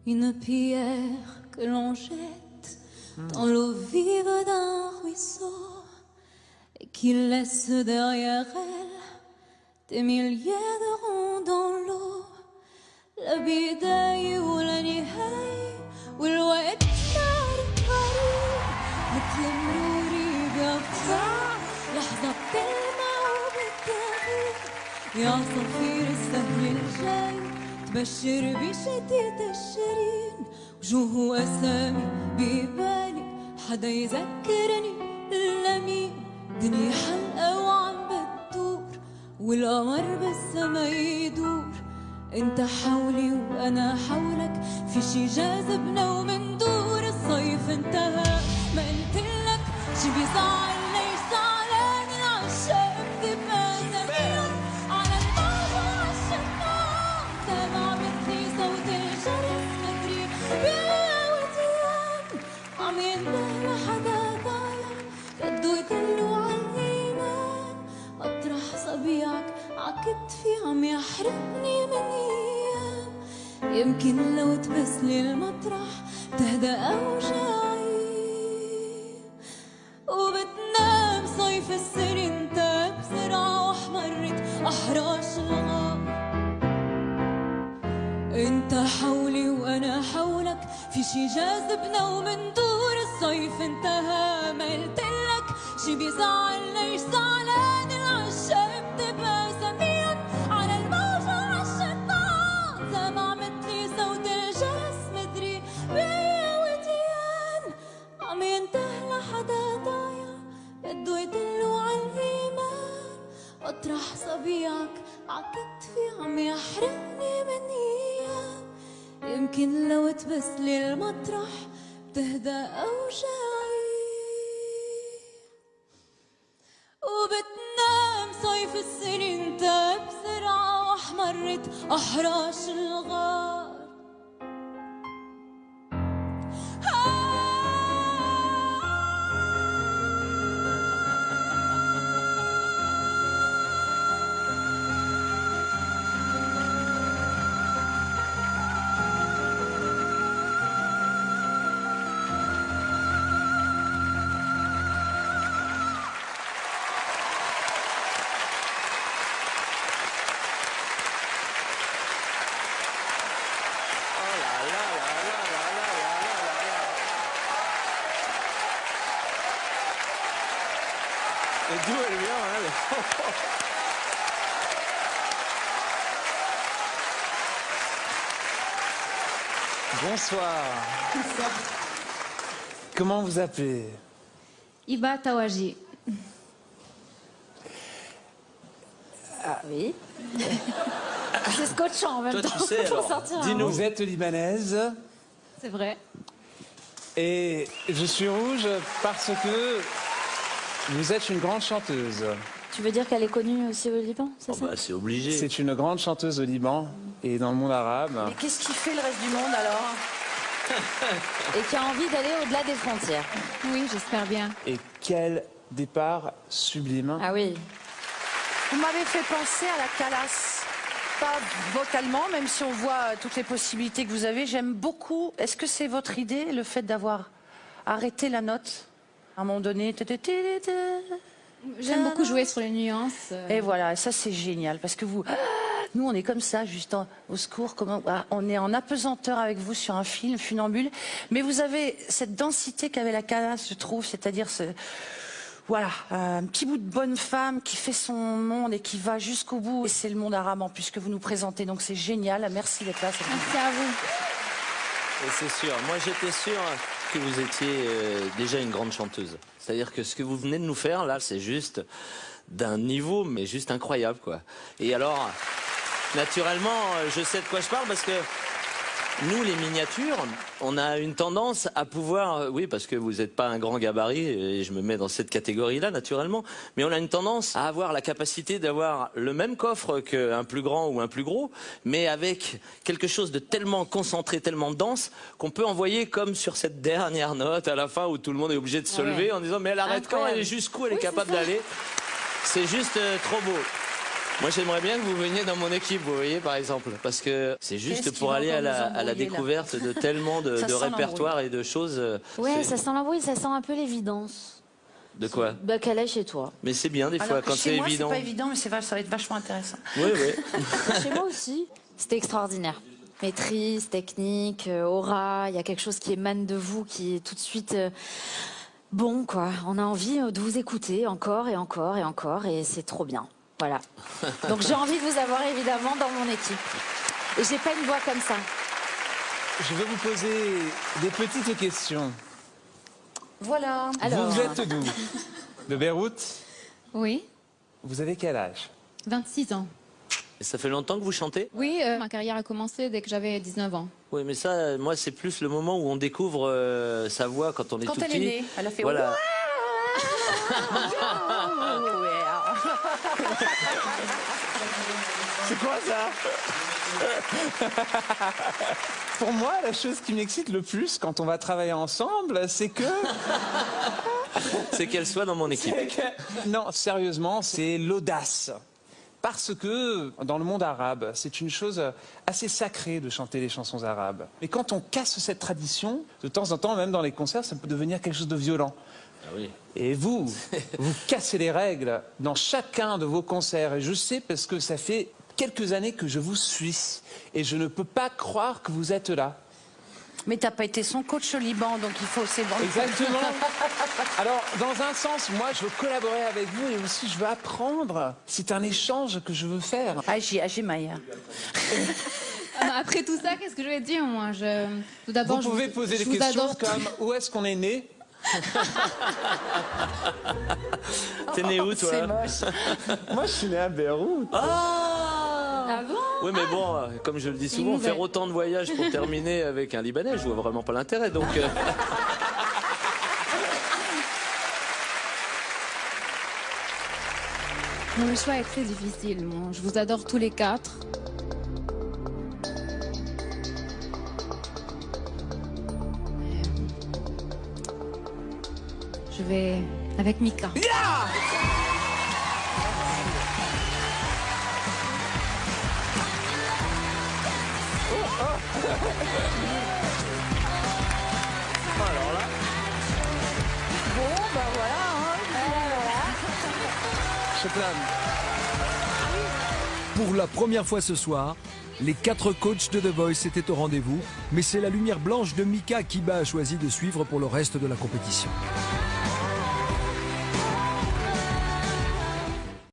une pierre que l'on jette dans l'eau vive d'un ruisseau et qui laisse derrière elle des milliers de ronds dans l'eau. البداية ولا نهاية والوقت صار قريب مثل مروري بأفكار لحظة بتلمع وبتغيب يا صفير السهل الجاي تبشر بشتيت الشيرين وجوه أسامي ببالي حدا يذكرني إلا مين دنيا حلقة وعم بتدور والقمر بالسما يدور انت حولي وانا حولك في شي جاذبنا ومندور الصيف انتهى ما قلتلك شي بيزعل ليش زعلان العشاق بتبقى زمان على الباب وعالشمال سامع مثلي صوت الجرس مدري بيا وديان عم ينده لحدا ضايع بده يدلو عالإيمان مطرح صبيعك عكتفي عم يحرقني من ايام يمكن لو تبسلي المطرح تهدى اوجاعي وبتنام صيف السر انت بسرعة واحمرت احراش الغار انت حولي وانا حولك في شي جاذبنا ومندور الصيف انتهى ما قلتلك شي بيزعل ليش زعلان العشاق بتبقى زميل على الموج وعالشطان سامع مثلي صوت الجرس مدري بيا وديان عم ينده لحدا ضايع بده يدلو عالإيمان مطرح صبيعك عكتفي عم يحرقني من ايام يمكن لو تبسلي المطرح بتهدى اوجاعي وبتنام صيف السنين انت بسرعة واحمرت احراش الغار Le duo est bien, hein. Bonsoir. Bonsoir. Comment vous appelez? Iba Tawaji. Ah oui. C'est scotchant en même temps. Tu sais, alors, dis-nous, vous êtes libanaise. C'est vrai. Et je suis rouge parce que vous êtes une grande chanteuse. Tu veux dire qu'elle est connue aussi au Liban, c'est ça? Bah, c'est obligé. C'est une grande chanteuse au Liban et dans le monde arabe. Mais qu'est-ce qui fait le reste du monde alors? Et qui a envie d'aller au-delà des frontières. Oui, j'espère bien. Et quel départ sublime. Ah oui. Vous m'avez fait penser à la Calas. Pas vocalement, même si on voit toutes les possibilités que vous avez. J'aime beaucoup. Est-ce que c'est votre idée, le fait d'avoir arrêté la note à un moment donné? J'aime beaucoup jouer sur les nuances. Et voilà, ça c'est génial. Parce que vous... Nous, on est comme ça, juste au secours. On est en apesanteur avec vous sur un film, Funambule. Mais vous avez cette densité qu'avait la Calas, je trouve. C'est-à-dire ce... Voilà, un petit bout de bonne femme qui fait son monde et qui va jusqu'au bout. Et c'est le monde arabe en plus que vous nous présentez. Donc c'est génial. Merci d'être là. Merci à vous. Et c'est sûr. Moi, j'étais sûr que vous étiez déjà une grande chanteuse. C'est-à-dire que ce que vous venez de nous faire, là, c'est juste d'un niveau, mais juste incroyable, quoi. Et alors, naturellement, je sais de quoi je parle parce que nous, les miniatures, on a une tendance à pouvoir... Oui, parce que vous n'êtes pas un grand gabarit, et je me mets dans cette catégorie-là, naturellement, mais on a une tendance à avoir la capacité d'avoir le même coffre qu'un plus grand ou un plus gros, mais avec quelque chose de tellement concentré, tellement dense, qu'on peut envoyer comme sur cette dernière note à la fin où tout le monde est obligé de se lever en disant « Mais elle arrête quand? Elle est jusqu'où elle est capable d'aller ?» C'est juste trop beau. Moi, j'aimerais bien que vous veniez dans mon équipe, vous voyez, par exemple. Parce que c'est juste Qu'est-ce pour qui va aller à encore nous la embrouiller, découverte de tellement de Ça sent répertoires et de choses. Ouais, C'est- ça sent l'embrouille, ça sent un peu l'évidence. De quoi? Bah, qu'elle est chez toi. Mais c'est bien, des fois, Alors que quand chez c'est moi, évident. c'est pas évident, mais ça va être vachement intéressant. Oui, oui. Chez moi aussi. C'était extraordinaire. Maîtrise, technique, aura, il y a quelque chose qui émane de vous, qui est tout de suite bon, quoi. On a envie de vous écouter encore et encore et encore, et c'est trop bien. Voilà. Donc j'ai envie de vous avoir évidemment dans mon équipe. Et j'ai pas une voix comme ça. Je vais vous poser des petites questions. Voilà. Alors, Vous êtes d'où? De Beyrouth? Oui, Vous avez quel âge? 26 ans. Et ça fait longtemps que vous chantez? Oui, ma carrière a commencé dès que j'avais 19 ans. Oui, mais ça, moi, c'est plus le moment où on découvre sa voix quand on est Quand tout elle petit. est née, elle a fait Voilà. C'est quoi ça? Pour moi, la chose qui m'excite le plus quand on va travailler ensemble, c'est que... C'est qu'elle soit dans mon équipe. Non, sérieusement, c'est l'audace. Parce que dans le monde arabe, c'est une chose assez sacrée de chanter les chansons arabes. Mais quand on casse cette tradition, de temps en temps, même dans les concerts, ça peut devenir quelque chose de violent. Ah oui. Et vous cassez les règles dans chacun de vos concerts. Et je sais parce que ça fait quelques années que je vous suis. Et je ne peux pas croire que vous êtes là. Mais t'as pas été son coach au Liban, donc il faut c'est bon. Exactement. Alors, dans un sens, moi, je veux collaborer avec vous et aussi je veux apprendre. C'est un échange que je veux faire. Agi Maya. Après tout ça, qu'est-ce que je vais dire, moi Tout d'abord, Vous pouvez poser des je vous questions adore comme où est-ce qu'on est né? T'es né où, toi? C'est moche. Moi, je suis né à Beyrouth. Ah bon? Oui, mais bon, comme je le dis souvent, nouvelle. faire autant de voyages pour terminer avec un Libanais, je vois vraiment pas l'intérêt. Donc, Le choix est très difficile. Moi. Je vous adore tous les quatre. Je vais avec Mika. Je plane. Pour la première fois ce soir, les 4 coachs de The Voice étaient au rendez-vous, mais c'est la lumière blanche de Mika qu'Iba a choisi de suivre pour le reste de la compétition.